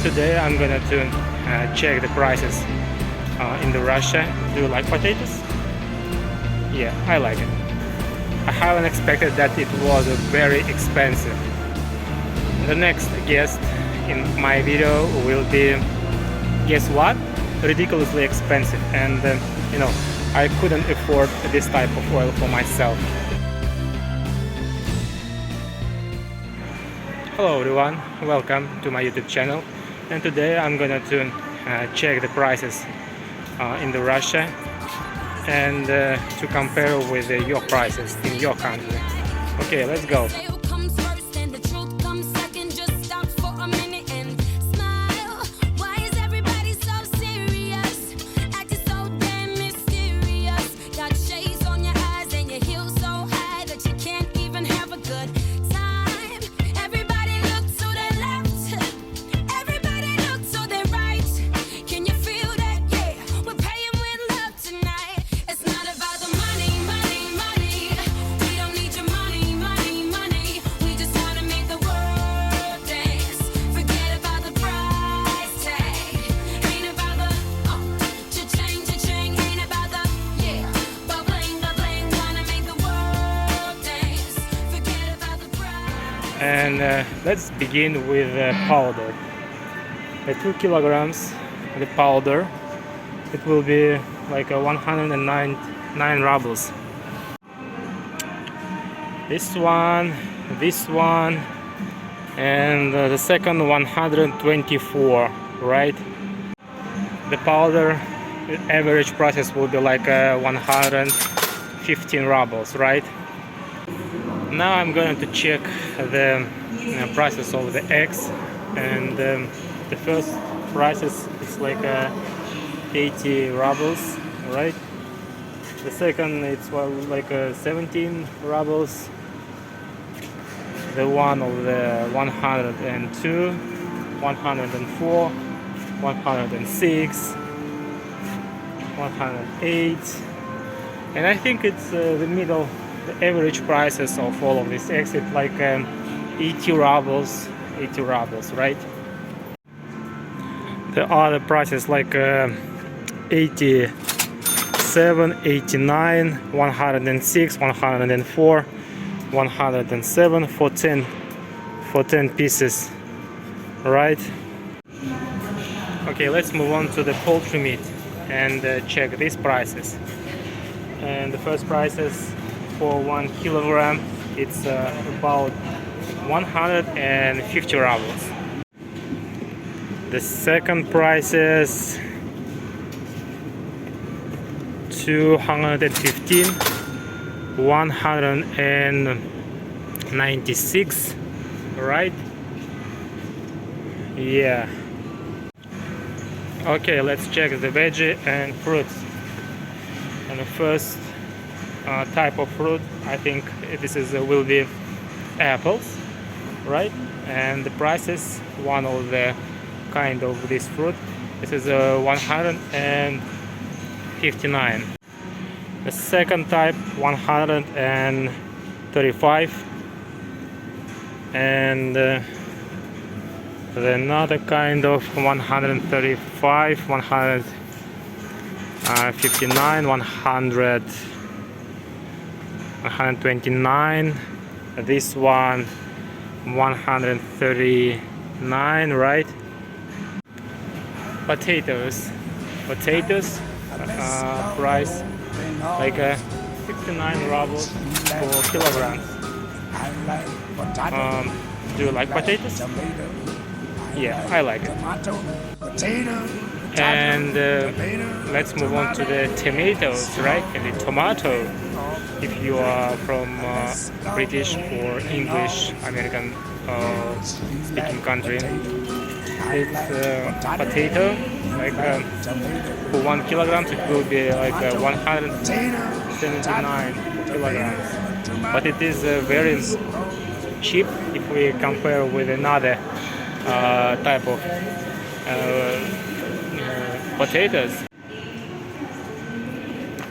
today I'm gonna check the prices in the Russia. Do you like potatoes? Yeah, I like it. I haven't expected that it was very expensive. The next guest in my video will be, guess what? Ridiculously expensive, and I couldn't afford this type of oil for myself. Hello everyone, welcome to my YouTube channel, and today I'm gonna check the prices in the Russia and to compare with your prices in your country. Okay, let's go. And let's begin with powder. The 2 kilograms, the powder, it will be like 109 rubles. This one, and the second 124, right? The powder, the average prices will be like 115 rubles, right? Now I'm going to check the prices of the eggs, and the first prices is like 80 rubles, right? The second it's like 17 rubles. The one of the 102, 104, 106, 108, and I think it's the middle. The average prices of all of these eggs is like 80 rubles, right? The other prices like 87, 89, 106, 104, 107 for 10 pieces, right? Okay, let's move on to the poultry meat and check these prices. And the first prices for 1 kilogram, it's about 150 rubles. The second price is 215, 196, right? Yeah. Okay, let's check the veggie and fruits. And the first type of fruit, I think this will be apples, right? And the prices, one of the kind of this fruit, this is 159. The second type 135, and another kind of 135, 159, 129, this one 139, right? Potatoes price like 69 rubles for kilograms. Do you like potatoes? Yeah, I like it. And let's move on to the tomatoes, right? And the tomato, if you are from British or English American speaking country, it's potato, like for 1 kilogram it will be like 179 kilograms, but it is very cheap if we compare with another type of potatoes.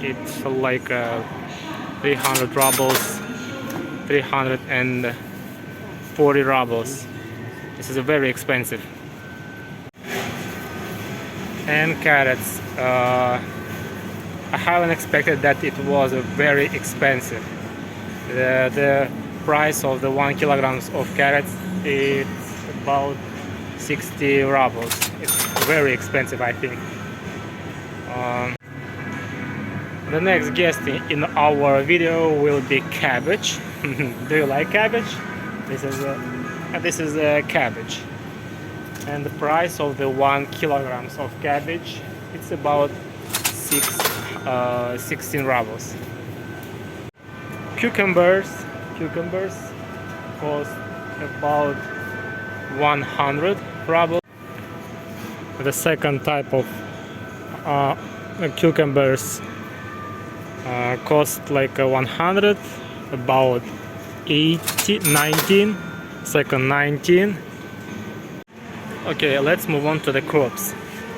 It's like 300 rubles, 340 rubles. This is very expensive. and carrots. I haven't expected that it was very expensive. The price of the 1 kilograms of carrots is about 60 rubles. It's very expensive, I think. The next guest in our video will be cabbage. Do you like cabbage? This is a cabbage, and the price of the 1 kilograms of cabbage, it's about 16 rubles. Cucumbers cost about 100 rubles. The second type of cucumbers cost like 100, about 19, second 19. Okay, let's move on to the crops,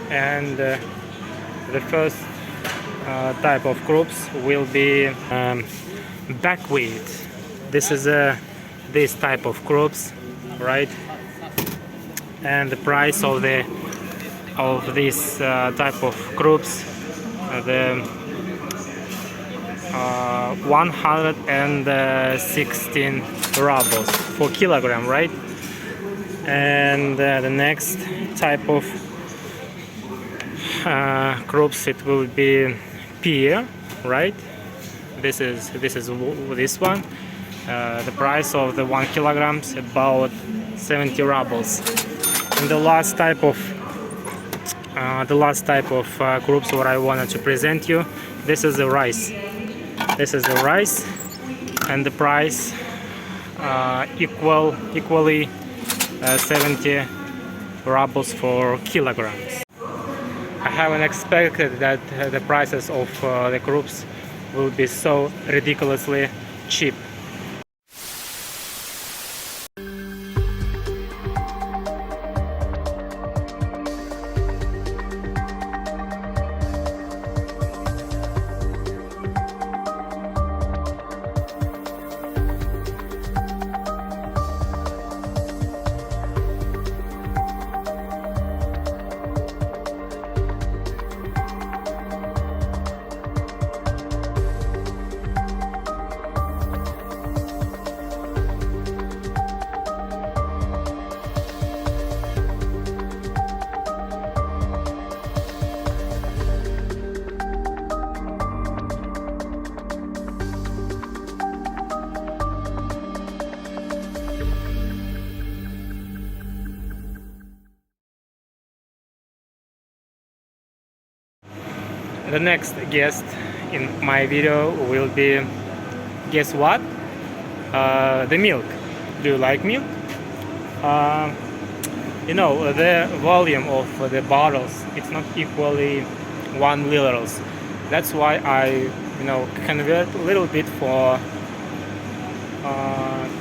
and the first type of crops will be buckwheat. This is this type of crops, right? And the price of this type of crops, the 116 rubles for kilogram, right? And the next type of crops, it will be pear, right? This is this one. The price of the 1 kilograms about 70 rubles. And the last type of groups what I wanted to present you, this is the rice. This is the rice, and the price equally 70 rubles for kilograms. I haven't expected that the prices of the groups will be so ridiculously cheap. The next guest in my video will be, guess what? The milk. Do you like milk? You know, the volume of the bottles, it's not equally 1 liters. That's why I, convert a little bit for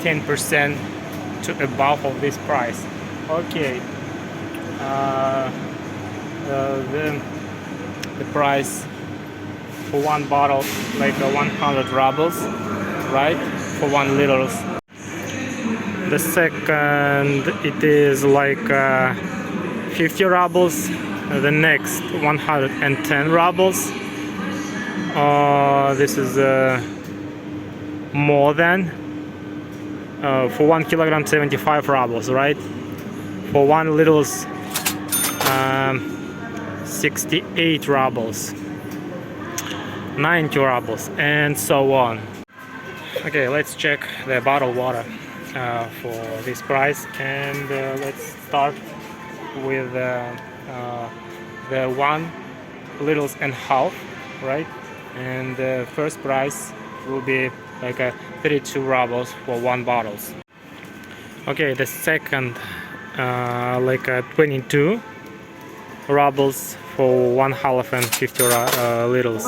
10% to above of this price. Okay. The price for 1 bottle like 100 rubles, right? For 1 liters. The second, it is like 50 rubles. The next 110 rubles. This is more than for 1 kilogram 75 rubles, right? For 1 liters 68 rubles, 90 rubles, and so on. Okay, let's check the bottled water for this price, and let's start with the 1.5 liters, right? And the first price will be like 32 rubles for 1 bottle. Okay, the second like 22 rubles for 150 liters.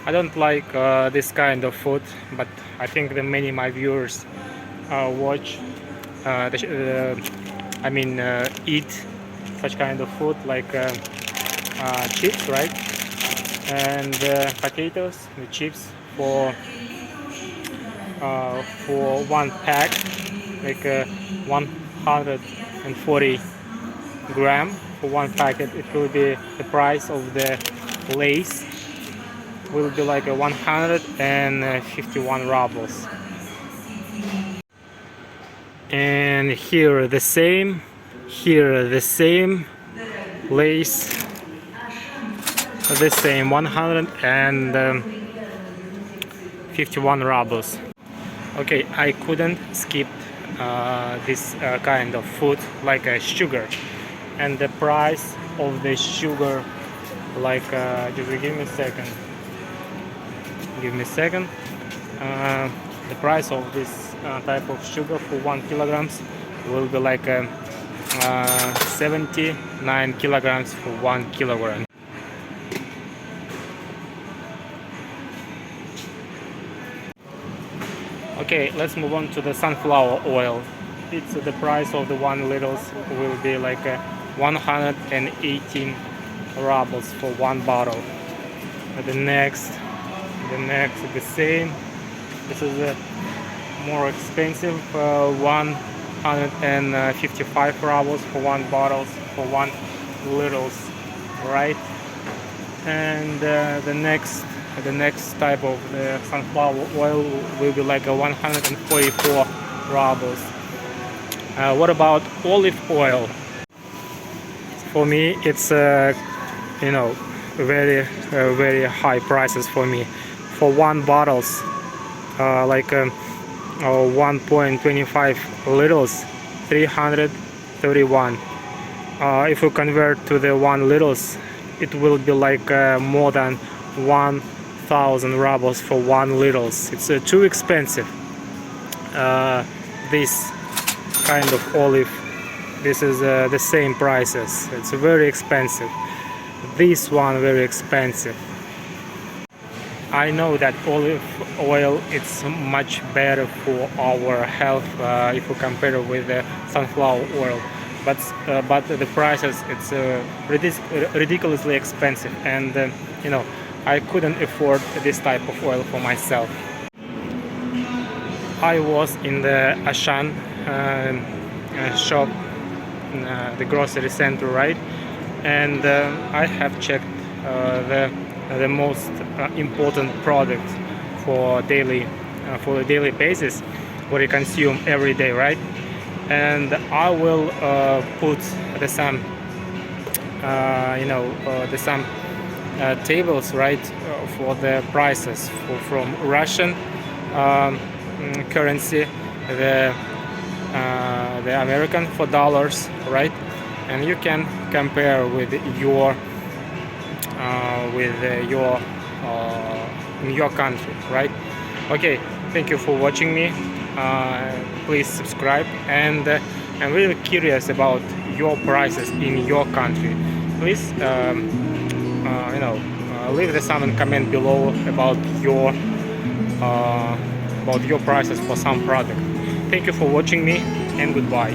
I don't like this kind of food, but I think that many of my viewers watch eat such kind of food, like chips, right? And potatoes, the chips for 1 pack, like 140 gram for one packet. It will be the price of the Lay's will be like a 151 rubles. And here the same, Lay's the same 151 rubles. Okay, I couldn't skip this kind of food like sugar, and the price of the sugar, like just give me a second. The price of this type of sugar for 1 kilograms will be like 79 kilograms for 1 kilogram. Okay, let's move on to the sunflower oil. It's the price of the 1 liters will be like 118 rubles for 1 bottle. The next, the same. This is a more expensive, 155 rubles for 1 bottle for 1 liters, right? And the next type of the sunflower oil will be like a 144 rubles. What about olive oil? For me, it's very high prices for me. For 1 bottles, like 1.25 liters, 331. If you convert to the 1 liters, it will be like more than 1,000 rubles for 1 liters. It's too expensive. This kind of olive, this is the same prices. It's very expensive. This one very expensive. I know that olive oil it's much better for our health if we compare it with the sunflower oil, but the prices it's ridiculously expensive, and I couldn't afford this type of oil for myself. I was in the Ashan shop, the grocery center, right? And I have checked the most important product for the daily basis, what you consume every day, right? And I will put the some tables, right, for the prices from Russian currency, the American for dollars, right? And you can compare with your in your country, right? Okay, thank you for watching me. Please subscribe, and I'm really curious about your prices in your country. Please leave some comment below about your prices for some product. Thank you for watching me, and goodbye.